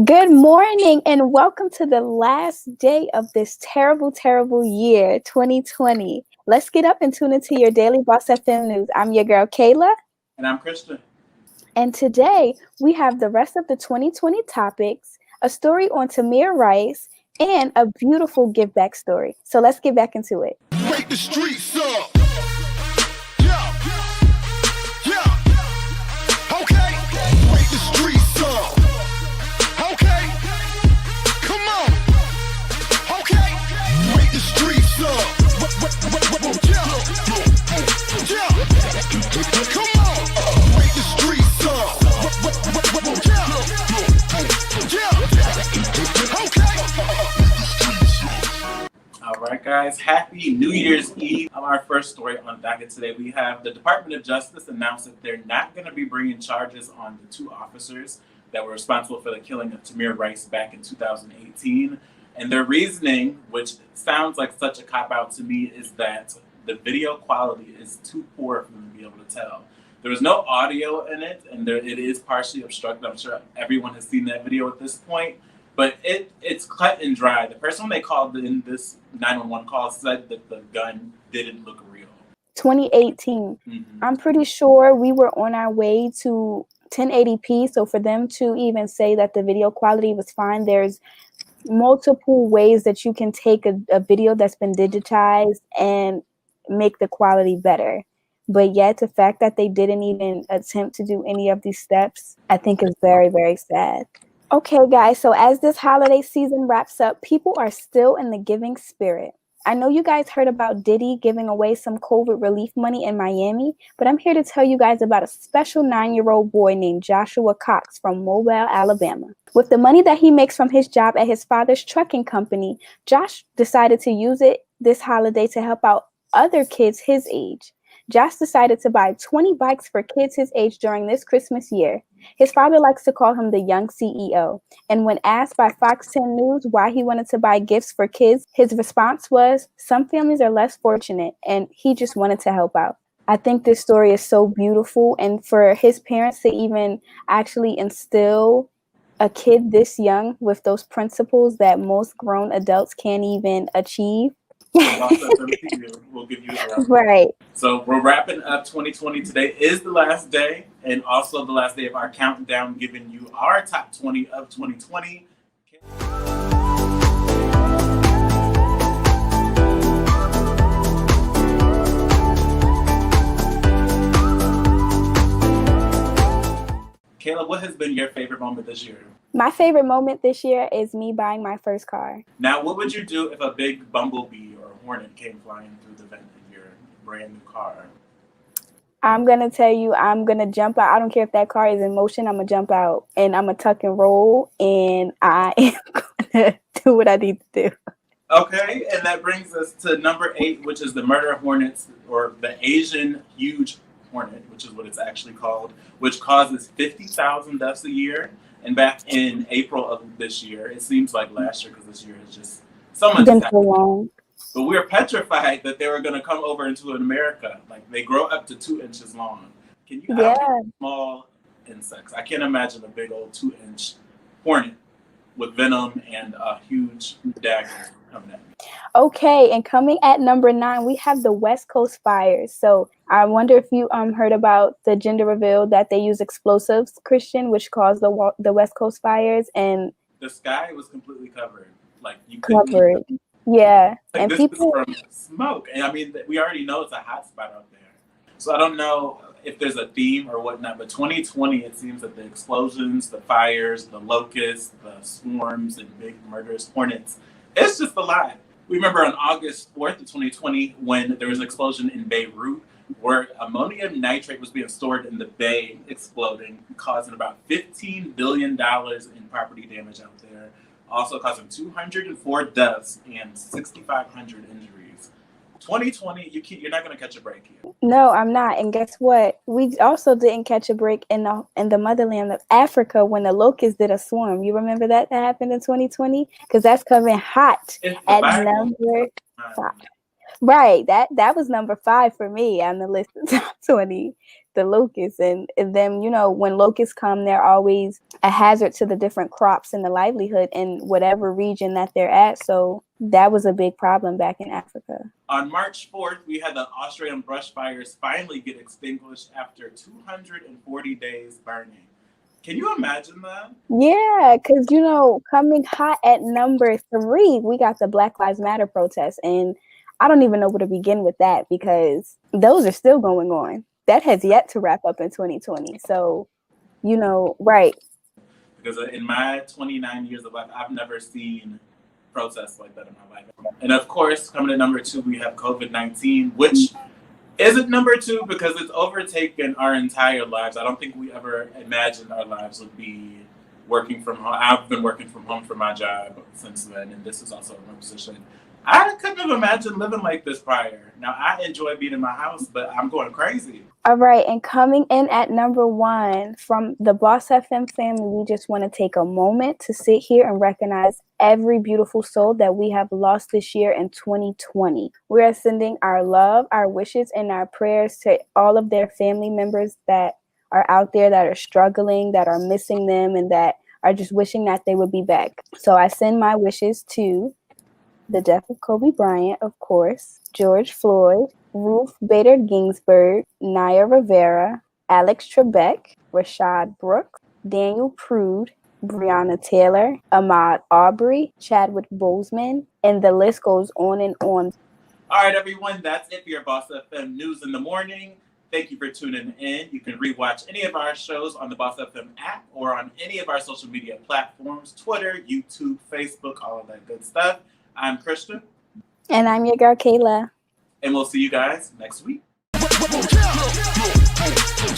Good morning and welcome to the last day of this terrible, terrible year, 2020. Let's get up and tune into your daily Boss FM news. I'm your girl, Kayla. And I'm Kristian. And today we have the rest of the 2020 topics, a story on Tamir Rice, and a beautiful give back story. So let's get back into it. Wake the streets up. Yeah. Yeah. Okay. Wake the streets up. Okay. Come on. Okay. Wake the streets up. Yeah. Yeah. Come on. Wake the streets up. Yeah. Yeah. Okay. All right, guys. Happy New Year's Eve. Our first story on docket today, we have the Department of Justice announced that they're not going to be bringing charges on the two officers that were responsible for the killing of Tamir Rice back in 2018. And their reasoning, which sounds like such a cop-out to me, is that the video quality is too poor for them to be able to tell. There was no audio in it, and it is partially obstructed. I'm sure everyone has seen that video at this point. But it's cut and dry. The person they called in this 911 call said that the gun didn't look real. 2018. I'm pretty sure we were on our way to 1080p. So for them to even say that the video quality was fine, there's multiple ways that you can take a video that's been digitized and make the quality better. But yet the fact that they didn't even attempt to do any of these steps, I think is very, very sad. Okay, guys, so as this holiday season wraps up, people are still in the giving spirit. I know you guys heard about Diddy giving away some COVID relief money in Miami, but I'm here to tell you guys about a special 9-year-old boy named Joshua Cox from Mobile, Alabama. With the money that he makes from his job at his father's trucking company, Josh decided to use it this holiday to help out other kids his age. Josh decided to buy 20 bikes for kids his age during this Christmas year. His father likes to call him the young CEO. And when asked by Fox 10 News why he wanted to buy gifts for kids, his response was, some families are less fortunate, and he just wanted to help out. I think this story is so beautiful. And for his parents to even actually instill a kid this young with those principles that most grown adults can't even achieve. We'll give you a Right. So we're wrapping up 2020. Today is the last day, and also the last day of our countdown, giving you our top 20 of 2020. Kayla, what has been your favorite moment this year? My favorite moment this year is me buying my first car. Now, what would you do if a big bumblebee or hornet came flying through the vent of your brand new car? I'm going to tell you, I'm going to jump out. I don't care if that car is in motion. I'm going to jump out and I'm going to tuck and roll, and I am going to do what I need to do. Okay, and that brings us to number 8, which is the murder hornets, or the Asian huge hornet, which is what it's actually called, which causes 50,000 deaths a year. And back in April of this year, it seems like last year because this year is just so much. Been so long. But we were petrified that they were going to come over into America. Like, they grow up to 2 inches long. Can you imagine small insects? I can't imagine a big old 2-inch hornet with venom and a huge dagger coming at me. Okay, and coming at number 9, we have the West Coast fires. So I wonder if you heard about the gender reveal that they use explosives, Kristian, which caused the West Coast fires, and the sky was completely covered. Like, you covered. Yeah, like, and this people is from smoke, and I mean, we already know it's a hot spot out there. So I don't know if there's a theme or whatnot, but 2020, it seems that the explosions, the fires, the locusts, the swarms, and big murderous hornets, it's just a lot. We remember on August 4th of 2020 when there was an explosion in Beirut where ammonium nitrate was being stored in the bay, exploding, causing about $15 billion in property damage out there, also causing 204 deaths and 6,500 injuries. 2020, you're not going to catch a break here. No, I'm not. And guess what? We also didn't catch a break in the motherland of Africa when the locusts did a swarm. You remember that happened in 2020? Because that's coming hot at number 5. Right. That was number 5 for me on the list of top 20, the locusts. And then, when locusts come, they're always a hazard to the different crops and the livelihood in whatever region that they're at. So that was a big problem back in Africa. On March 4th, we had the Australian brush fires finally get extinguished after 240 days burning. Can you imagine that? Yeah, because, coming hot at number 3, we got the Black Lives Matter protests. And I don't even know where to begin with that because those are still going on. That has yet to wrap up in 2020. So, right. Because in my 29 years of life, I've never seen protests like that in my life. And of course, coming to number 2, we have COVID-19, which isn't number 2 because it's overtaken our entire lives. I don't think we ever imagined our lives would be working from home. I've been working from home for my job since then, and this is also a remote position. I couldn't have imagined living like this prior. Now, I enjoy being in my house, but I'm going crazy. All right, and coming in at number 1 from the Boss FM family, we just want to take a moment to sit here and recognize every beautiful soul that we have lost this year in 2020. We are sending our love, our wishes, and our prayers to all of their family members that are out there that are struggling, that are missing them, and that are just wishing that they would be back. So I send my wishes to the death of Kobe Bryant, of course, George Floyd, Ruth Bader Ginsburg, Naya Rivera, Alex Trebek, Rashad Brooks, Daniel Prude, Breonna Taylor, Ahmaud Arbery, Chadwick Boseman, and the list goes on and on. All right, everyone, that's it for your Boss FM News in the Morning. Thank you for tuning in. You can rewatch any of our shows on the Boss FM app or on any of our social media platforms, Twitter, YouTube, Facebook, all of that good stuff. I'm Kristian. And I'm your girl, Kayla. And we'll see you guys next week.